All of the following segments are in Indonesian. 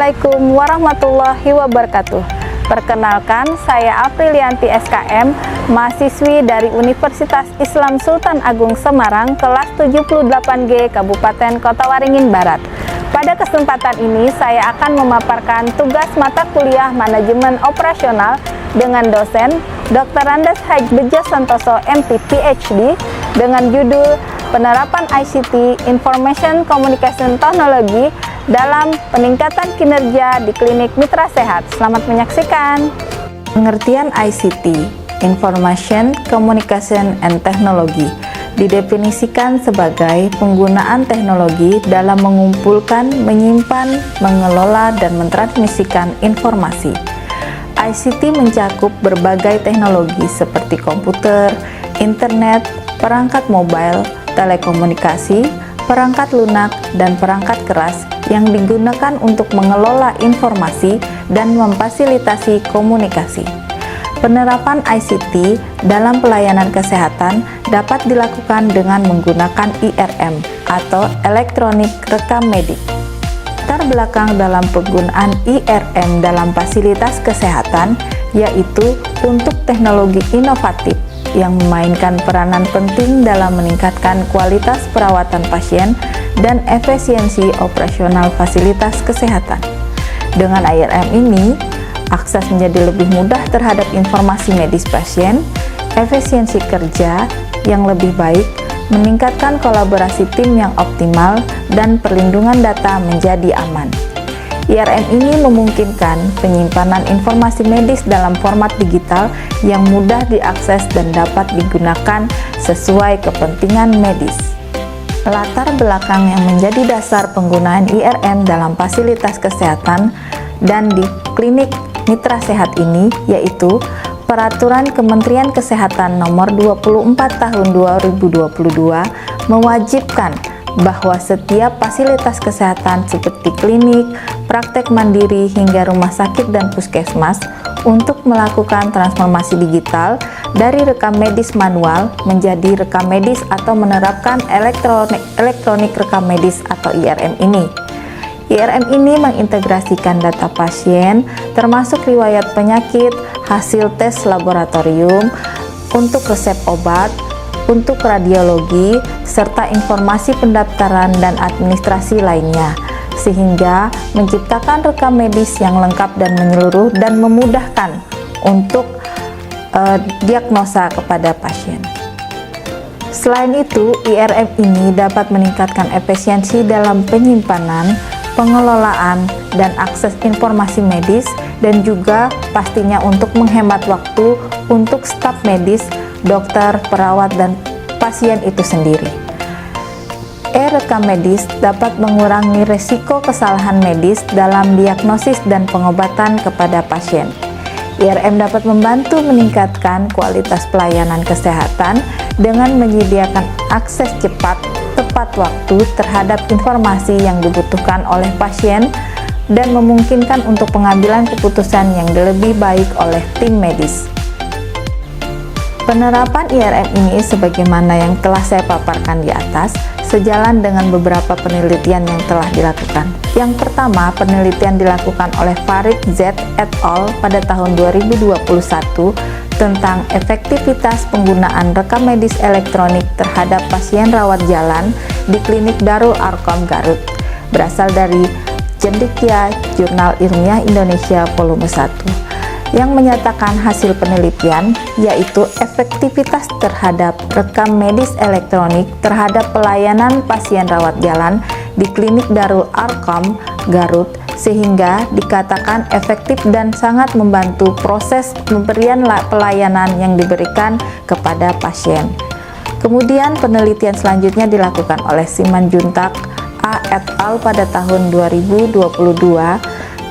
Assalamualaikum warahmatullahi wabarakatuh. Perkenalkan, saya Aprilianti SKM, mahasiswi dari Universitas Islam Sultan Agung Semarang, kelas 78G Kabupaten Kota Waringin Barat. Pada kesempatan ini, saya akan memaparkan tugas mata kuliah Manajemen Operasional dengan dosen Dr. Andes Haji Bejo Santoso, MT PhD, dengan judul Penerapan ICT Information Communication Technology dalam peningkatan kinerja di klinik mitra sehat. Selamat menyaksikan. Pengertian ICT, Information Communication and Technology, didefinisikan sebagai penggunaan teknologi dalam mengumpulkan, menyimpan, mengelola, dan mentransmisikan informasi. ICT mencakup berbagai teknologi seperti komputer, internet, perangkat mobile, telekomunikasi, perangkat lunak, dan perangkat keras yang digunakan untuk mengelola informasi dan memfasilitasi komunikasi. Penerapan ICT dalam pelayanan kesehatan dapat dilakukan dengan menggunakan IRM atau elektronik rekam medik. Latar belakang dalam penggunaan IRM dalam fasilitas kesehatan yaitu untuk teknologi inovatif yang memainkan peranan penting dalam meningkatkan kualitas perawatan pasien dan efisiensi operasional fasilitas kesehatan. Dengan IRM ini, akses menjadi lebih mudah terhadap informasi medis pasien, efisiensi kerja yang lebih baik, meningkatkan kolaborasi tim yang optimal, dan perlindungan data menjadi aman. IRM ini memungkinkan penyimpanan informasi medis dalam format digital yang mudah diakses dan dapat digunakan sesuai kepentingan medis. Latar belakang yang menjadi dasar penggunaan IRM dalam fasilitas kesehatan dan di klinik mitra sehat ini yaitu Peraturan Kementerian Kesehatan Nomor 24 Tahun 2022 mewajibkan bahwa setiap fasilitas kesehatan seperti klinik, praktek mandiri hingga rumah sakit dan puskesmas untuk melakukan transformasi digital dari rekam medis manual menjadi rekam medis atau menerapkan elektronik rekam medis atau IRM ini. IRM ini mengintegrasikan data pasien termasuk riwayat penyakit, hasil tes laboratorium, untuk resep obat, untuk radiologi, serta informasi pendaftaran dan administrasi lainnya, sehingga menciptakan rekam medis yang lengkap dan menyeluruh dan memudahkan untuk diagnosa kepada pasien. Selain itu, IRM ini dapat meningkatkan efisiensi dalam penyimpanan, pengelolaan, dan akses informasi medis, dan juga pastinya untuk menghemat waktu untuk staf medis, dokter, perawat, dan pasien itu sendiri. Rekam medis dapat mengurangi resiko kesalahan medis dalam diagnosis dan pengobatan kepada pasien. IRM dapat membantu meningkatkan kualitas pelayanan kesehatan dengan menyediakan akses cepat, tepat waktu terhadap informasi yang dibutuhkan oleh pasien dan memungkinkan untuk pengambilan keputusan yang lebih baik oleh tim medis. Penerapan IRM ini sebagaimana yang telah saya paparkan di atas, sejalan dengan beberapa penelitian yang telah dilakukan. Yang pertama, penelitian dilakukan oleh Farid Z et al. Pada tahun 2021 tentang efektivitas penggunaan rekam medis elektronik terhadap pasien rawat jalan di klinik Darul Arqam Garut, berasal dari Cendekia Jurnal Ilmiah Indonesia Volume 1, yang menyatakan hasil penelitian yaitu efektivitas terhadap rekam medis elektronik terhadap pelayanan pasien rawat jalan di klinik Darul Arqam Garut, sehingga dikatakan efektif dan sangat membantu proses pemberian pelayanan yang diberikan kepada pasien. Kemudian penelitian selanjutnya dilakukan oleh Simanjuntak A et al. Pada tahun 2022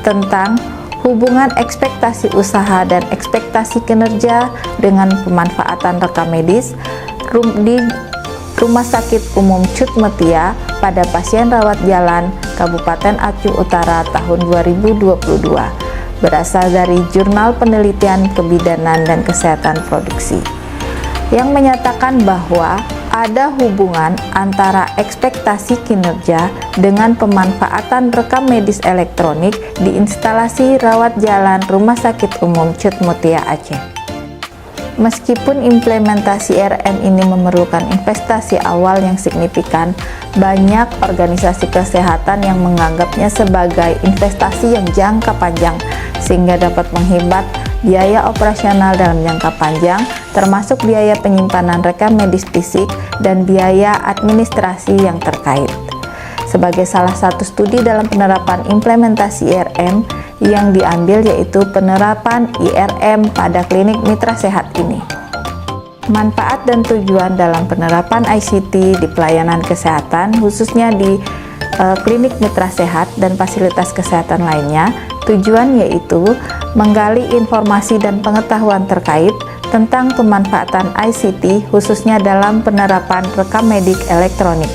tentang hubungan ekspektasi usaha dan ekspektasi kinerja dengan pemanfaatan rekam medis di Rumah Sakit Umum Cut Mutia pada pasien rawat jalan Kabupaten Aceh Utara tahun 2022, berasal dari Jurnal Penelitian Kebidanan dan Kesehatan Produksi, yang menyatakan bahwa ada hubungan antara ekspektasi kinerja dengan pemanfaatan rekam medis elektronik di instalasi rawat jalan Rumah Sakit Umum Cut Mutia Aceh. Meskipun implementasi IRM ini memerlukan investasi awal yang signifikan, banyak organisasi kesehatan yang menganggapnya sebagai investasi yang jangka panjang, sehingga dapat menghemat biaya operasional dalam jangka panjang, termasuk biaya penyimpanan rekam medis fisik dan biaya administrasi yang terkait. Sebagai salah satu studi dalam penerapan implementasi IRM yang diambil, yaitu penerapan IRM pada klinik mitra sehat ini. Manfaat dan tujuan dalam penerapan ICT di pelayanan kesehatan, khususnya di klinik mitra sehat dan fasilitas kesehatan lainnya, tujuan yaitu menggali informasi dan pengetahuan terkait tentang pemanfaatan ICT khususnya dalam penerapan rekam medik elektronik.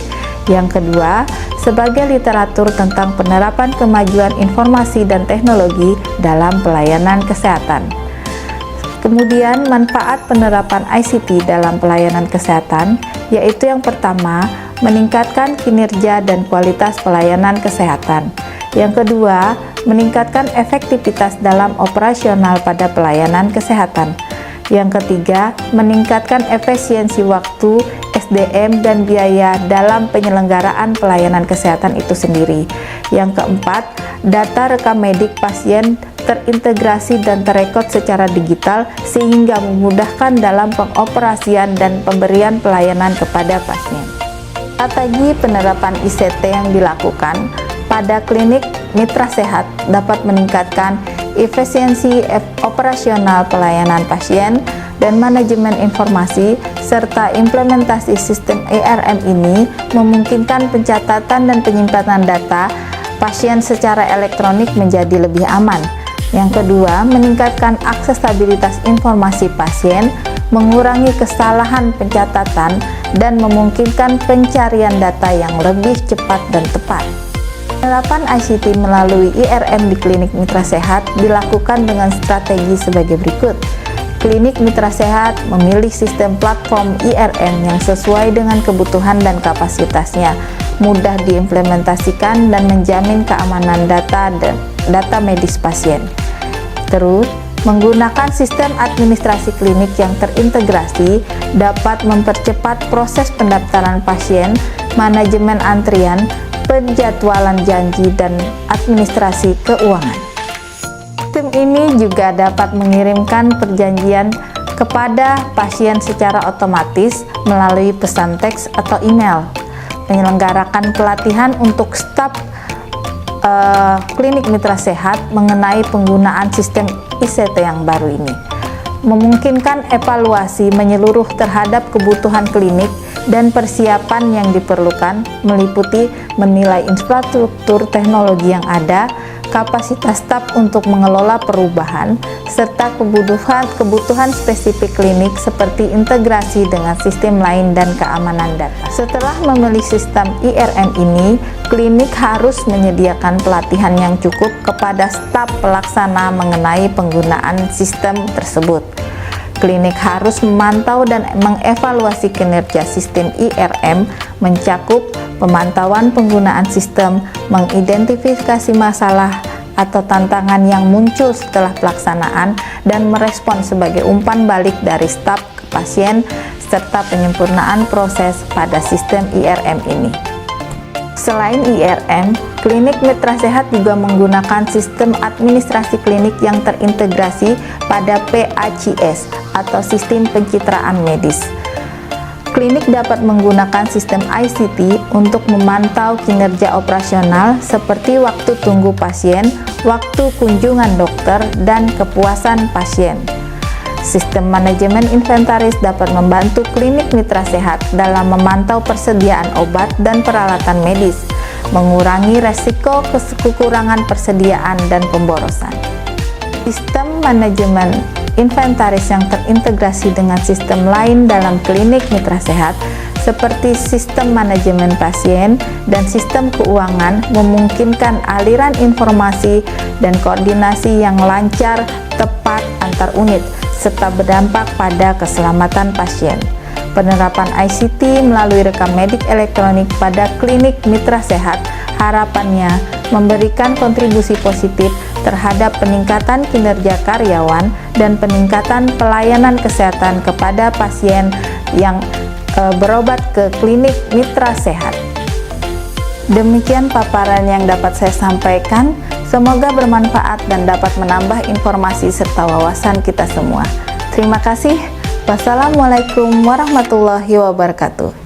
Yang kedua, sebagai literatur tentang penerapan kemajuan informasi dan teknologi dalam pelayanan kesehatan. Kemudian, manfaat penerapan ICT dalam pelayanan kesehatan, yaitu yang pertama, meningkatkan kinerja dan kualitas pelayanan kesehatan. Yang kedua, meningkatkan efektivitas dalam operasional pada pelayanan kesehatan. Yang ketiga, meningkatkan efisiensi waktu, SDM, dan biaya dalam penyelenggaraan pelayanan kesehatan itu sendiri. Yang keempat, data rekam medik pasien terintegrasi dan terekod secara digital sehingga memudahkan dalam pengoperasian dan pemberian pelayanan kepada pasien. Strategi penerapan ICT yang dilakukan pada klinik mitra sehat dapat meningkatkan efisiensi operasional pelayanan pasien dan manajemen informasi, serta implementasi sistem IRM ini memungkinkan pencatatan dan penyimpanan data pasien secara elektronik menjadi lebih aman. Yang kedua, meningkatkan aksesibilitas informasi pasien, mengurangi kesalahan pencatatan, dan memungkinkan pencarian data yang lebih cepat dan tepat. Penerapan ICT melalui IRM di klinik mitra sehat dilakukan dengan strategi sebagai berikut. Klinik mitra sehat memilih sistem platform IRM yang sesuai dengan kebutuhan dan kapasitasnya, mudah diimplementasikan dan menjamin keamanan data medis pasien. Terus, menggunakan sistem administrasi klinik yang terintegrasi dapat mempercepat proses pendaftaran pasien, manajemen antrian, penjadwalan janji, dan administrasi keuangan. Sistem ini juga dapat mengirimkan perjanjian kepada pasien secara otomatis melalui pesan teks atau email, menyelenggarakan pelatihan untuk staf klinik mitra sehat mengenai penggunaan sistem ICT yang baru ini, memungkinkan evaluasi menyeluruh terhadap kebutuhan klinik dan persiapan yang diperlukan, meliputi menilai infrastruktur teknologi yang ada, kapasitas staf untuk mengelola perubahan, serta kebutuhan spesifik klinik seperti integrasi dengan sistem lain dan keamanan data. Setelah memilih sistem IRM ini, klinik harus menyediakan pelatihan yang cukup kepada staf pelaksana mengenai penggunaan sistem tersebut. Klinik harus memantau dan mengevaluasi kinerja sistem IRM, mencakup pemantauan penggunaan sistem, mengidentifikasi masalah atau tantangan yang muncul setelah pelaksanaan, dan merespon sebagai umpan balik dari staf ke pasien, serta penyempurnaan proses pada sistem IRM ini. Selain IRM, klinik mitra sehat juga menggunakan sistem administrasi klinik yang terintegrasi pada PACS atau sistem pencitraan medis. Klinik dapat menggunakan sistem ICT untuk memantau kinerja operasional seperti waktu tunggu pasien, waktu kunjungan dokter, dan kepuasan pasien. Sistem manajemen inventaris dapat membantu klinik mitra sehat dalam memantau persediaan obat dan peralatan medis, mengurangi resiko kekurangan persediaan dan pemborosan. Sistem manajemen inventaris yang terintegrasi dengan sistem lain dalam klinik mitra sehat seperti sistem manajemen pasien dan sistem keuangan memungkinkan aliran informasi dan koordinasi yang lancar, tepat antar unit, serta berdampak pada keselamatan pasien. Penerapan ICT melalui rekam medik elektronik pada klinik mitra sehat harapannya memberikan kontribusi positif terhadap peningkatan kinerja karyawan dan peningkatan pelayanan kesehatan kepada pasien yang berobat ke klinik mitra sehat. Demikian paparan yang dapat saya sampaikan. Semoga bermanfaat dan dapat menambah informasi serta wawasan kita semua. Terima kasih. Wassalamualaikum warahmatullahi wabarakatuh.